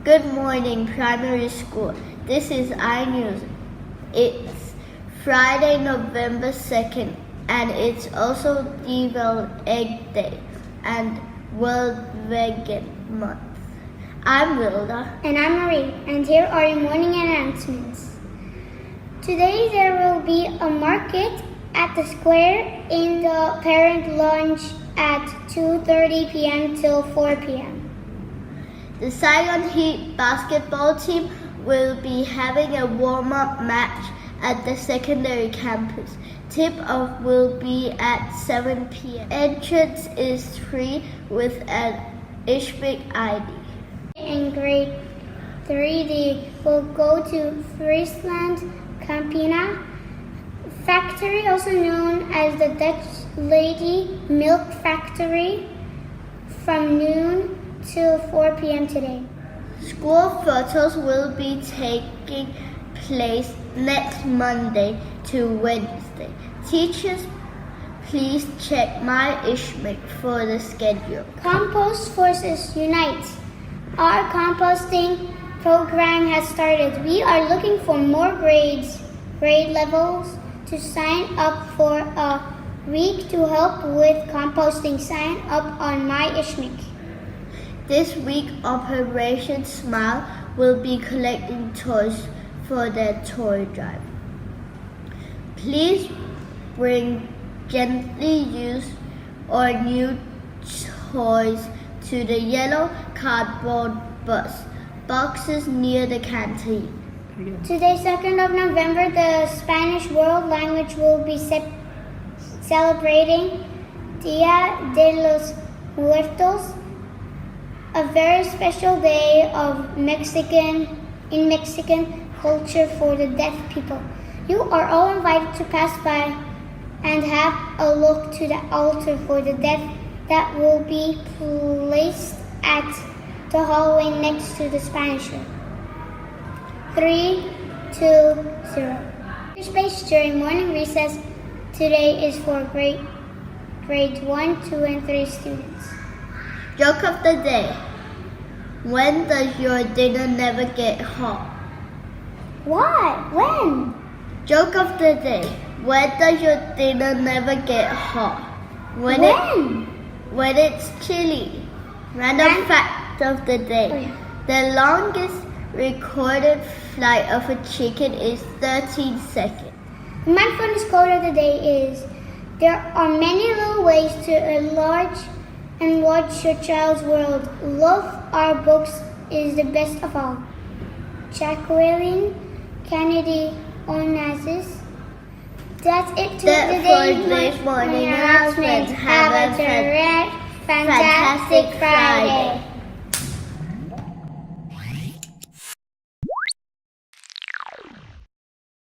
Good morning, primary school. This is iNews. It's Friday, November 2nd, and it's also Deviled Egg Day and World Vegan Month. I'm Vilde. And I'm Marie, and here are your morning announcements. Today there will be a market at the square in the parent lunch at 2:30 p.m. till 4 p.m. The Saigon Heat basketball team will be having a warm-up match at the secondary campus. Tip-off will be at 7 p.m. Entrance is free with an ISHCMC ID. In grade 3D, will go to Friesland Campina Factory, also known as the Dutch Lady Milk Factory, from noon till 4 p.m. today. School photos will be taking place next Monday to Wednesday. Teachers, please check MyISHCMC for the schedule. Compost Forces Unite. Our composting program has started. We are looking for more grade levels to sign up for a week to help with composting. Sign up on MyISHCMC. This week, Operation Smile will be collecting toys for their toy drive. Please bring gently used or new toys to the yellow cardboard boxes near the canteen. Today, 2nd of November, the Spanish World Language will be celebrating Dia de los Muertos, a very special day of Mexican culture for the deaf people. You are all invited to pass by and have a look to the altar for the deaf that will be placed at the hallway next to the Spanish room. 3, 2, 0. Space during morning recess today is for grades 1, 2, and 3 students. Joke of the day. When does your dinner never get hot? What? When? Joke of the day. When does your dinner never get hot? When it's chilly. Random fact of the day. Oh, yeah. The longest recorded flight of a chicken is 13 seconds. The mindfulness quote of the day is, there are many little ways to enlarge your child's world. Love our books is the best of all. Jacqueline Kennedy Onassis. That's it to today's morning announcement. Have a fantastic Friday.